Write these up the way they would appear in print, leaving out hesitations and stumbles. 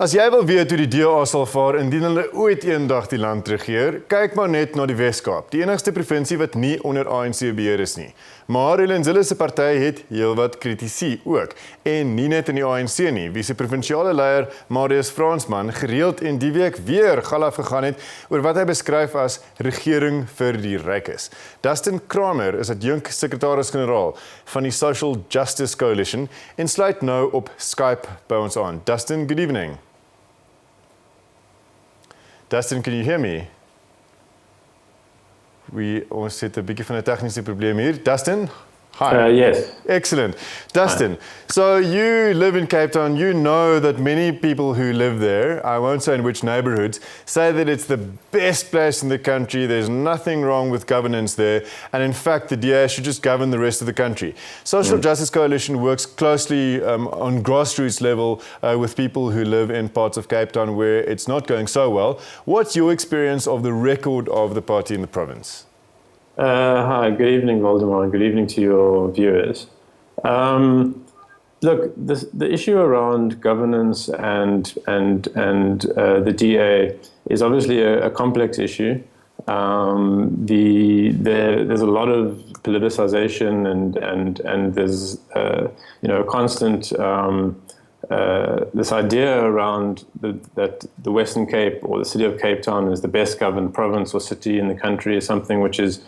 As jy wil weet hoe die DA sal vaar indien hulle ooit eendag die land regeer, kyk maar net na die Wes-Kaap, die enigste provinsie wat nie onder ANC beheer is nie. Maar Zille se party het heelwat kritisie ook, en nie net in die ANC nie, wie se provinsiale leier Marius Fransman gereeld en die week weer gal afgegaan het oor wat hy beskryf as regering vir die rykes. Dustin Kramer is adjunk sekretaris-generaal van die Social Justice Coalition en sluit nou op Skype by ons aan. Dustin, good evening. Dustin, can you hear me? Ons het 'n bietjie van 'n tegniese probleem hier. Dustin? Hi. Yes. Excellent. Dustin, so you live in Cape Town. You know that many people who live there, I won't say in which neighborhoods, say that it's the best place in the country. There's nothing wrong with governance there. And in fact, the DA should just govern the rest of the country. Social Justice Coalition works closely on grassroots level with people who live in parts of Cape Town where it's not going so well. What's your experience of the record of the party in the province? Hi, good evening, Voldemar, and good evening to your viewers. Look, the issue around governance and the DA is obviously a complex issue. There's a lot of politicization and there's a constant this idea around that the Western Cape or the city of Cape Town is the best governed province or city in the country is something which is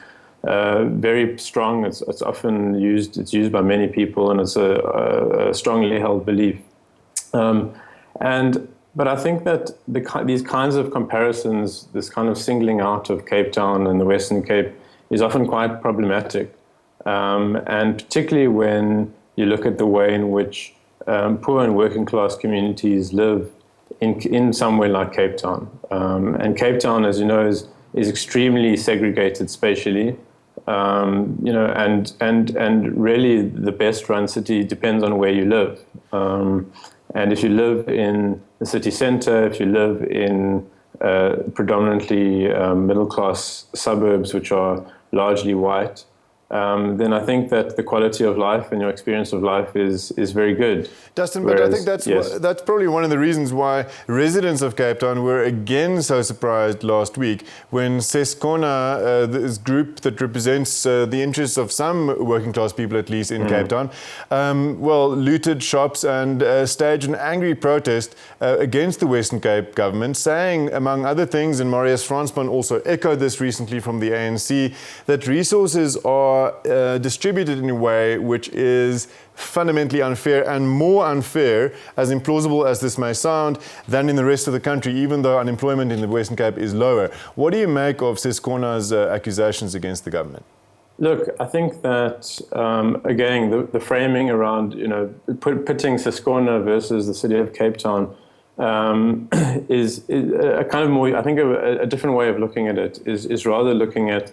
very strong. It's often used. It's used by many people, and it's a strongly held belief. But I think that these kinds of comparisons, this kind of singling out of Cape Town and the Western Cape, is often quite problematic, and particularly when you look at the way in which poor and working class communities live in somewhere like Cape Town. And Cape Town, as you know, is extremely segregated spatially. And really the best run city depends on where you live. And if you live in the city center, if you live in predominantly middle class suburbs, which are largely white, then I think that the quality of life and your experience of life is very good. Dustin, but I think that's probably one of the reasons why residents of Cape Town were again so surprised last week when Seskona, this group that represents the interests of some working class people at least in Cape Town, looted shops and staged an angry protest against the Western Cape government, saying, among other things, and Marius Fransman also echoed this recently from the ANC, that resources are distributed in a way which is fundamentally unfair and more unfair, as implausible as this may sound, than in the rest of the country, even though unemployment in the Western Cape is lower. What do you make of Seskona's accusations against the government? Look, I think that, again, the framing around, pitting Seskona versus the city of Cape Town is a kind of more, I think a different way of looking at it is rather looking at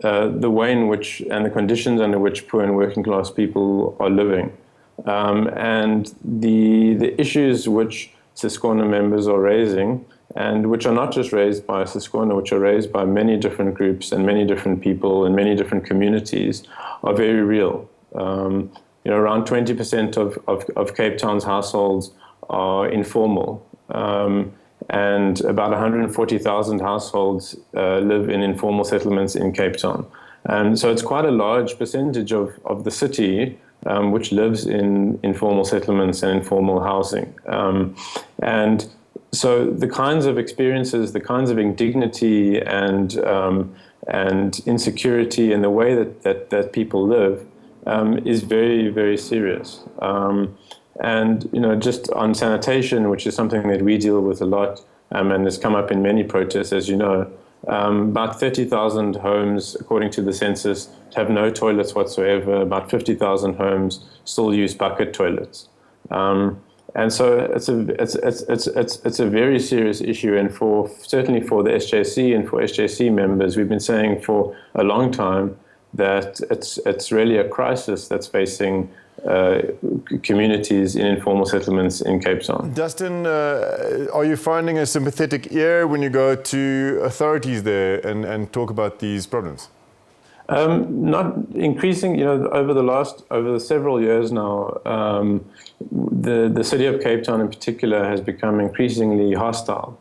the way in which and the conditions under which poor and working class people are living, and the issues which Seskona members are raising, and which are not just raised by Seskona, which are raised by many different groups and many different people in many different communities, are very real. Around 20% of Cape Town's households are informal. And about 140,000 households live in informal settlements in Cape Town. And so it's quite a large percentage of the city which lives in informal settlements and informal housing. And so the kinds of experiences, the kinds of indignity and insecurity and the way that people live is very, very serious. And, just on sanitation, which is something that we deal with a lot, and has come up in many protests, as you know, about 30,000 homes, according to the census, have no toilets whatsoever. About 50,000 homes still use bucket toilets. And so it's a very serious issue, and certainly for the SJC and for SJC members, we've been saying for a long time that it's really a crisis that's facing communities in informal settlements in Cape Town. Dustin, are you finding a sympathetic ear when you go to authorities there and talk about these problems? Not increasing, over the several years now, the city of Cape Town in particular has become increasingly hostile.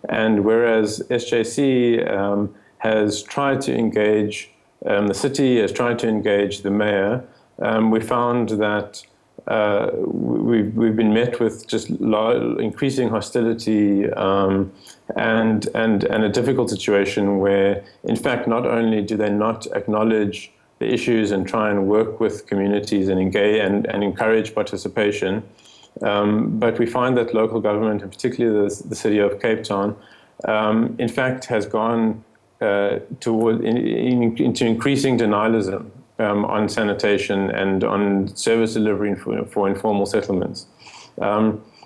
And whereas SJC has tried to engage, the city has tried to engage the mayor, we found that we've been met with just increasing hostility and a difficult situation where, in fact, not only do they not acknowledge the issues and try and work with communities and engage and encourage participation, but we find that local government, and particularly the city of Cape Town, in fact, has gone into increasing denialism on sanitation and on service delivery for informal settlements.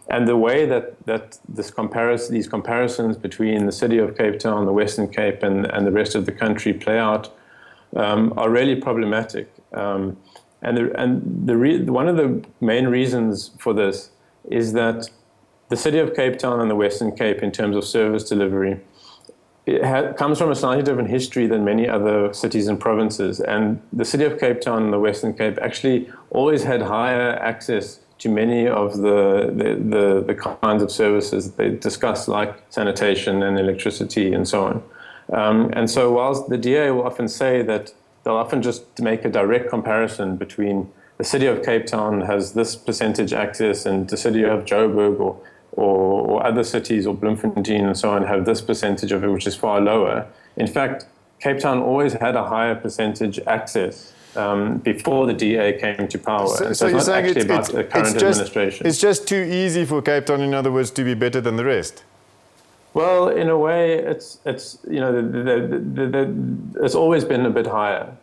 And the way that these comparisons between the city of Cape Town, the Western Cape, and the rest of the country play out are really problematic. And one of the main reasons for this is that the city of Cape Town and the Western Cape, in terms of service delivery, comes from a slightly different history than many other cities and provinces. And the city of Cape Town and the Western Cape actually always had higher access to many of the kinds of services they discuss, like sanitation and electricity and so on. And so whilst the DA will often say that they'll often just make a direct comparison between the city of Cape Town has this percentage access and the city of Joburg or other cities or Bloemfontein and so on have this percentage of it, which is far lower. In fact, Cape Town always had a higher percentage access before the DA came to power. So it's you're not saying actually about the current administration. It's just too easy for Cape Town, in other words, to be better than the rest? Well, in a way, it's always been a bit higher.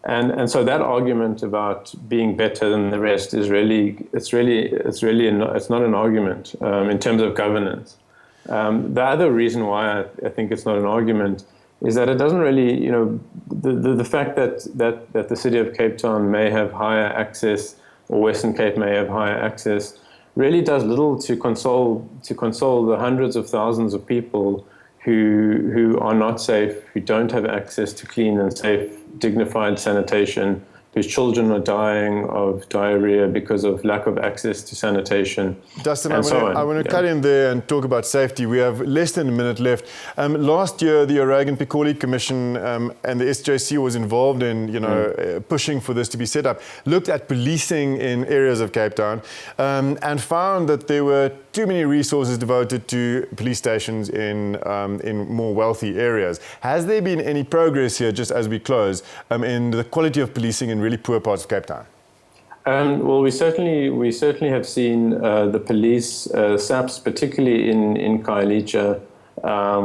And so that argument about being better than the rest is it's not an argument in terms of governance. The other reason why I think it's not an argument is that it doesn't really, the fact that the city of Cape Town may have higher access or Western Cape may have higher access really does little to console the hundreds of thousands of people who are not safe, who don't have access to clean and safe, dignified sanitation, whose children are dying of diarrhea because of lack of access to sanitation. Dustin, I want to cut in there and talk about safety. We have less than a minute left. Last year, the O'Regan-Piccoli Commission and the SJC was involved in, pushing for this to be set up, looked at policing in areas of Cape Town and found that there were too many resources devoted to police stations in more wealthy areas. Has there been any progress here, just as we close, in the quality of policing in really poor parts of Cape Town? Well, we certainly have seen the police, SAPS, particularly in kykNET,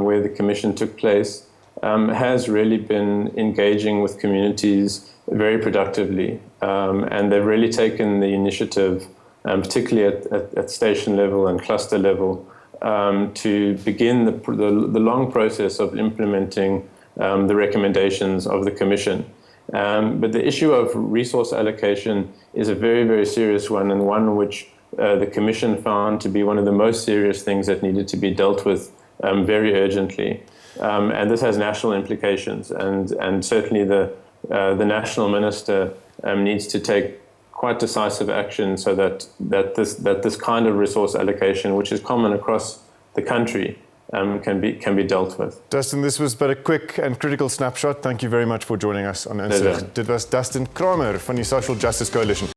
where the commission took place, has really been engaging with communities very productively, and they've really taken the initiative, particularly at station level and cluster level, to begin the long process of implementing the recommendations of the commission. But the issue of resource allocation is a very, very serious one, and one which the Commission found to be one of the most serious things that needed to be dealt with very urgently. And this has national implications, and certainly the national minister needs to take quite decisive action so that this kind of resource allocation, which is common across the country, can be dealt with. Dustin, this was but a quick and critical snapshot. Thank you very much for joining us on Insig. Dit was Dustin Kramer van die Social Justice Coalition.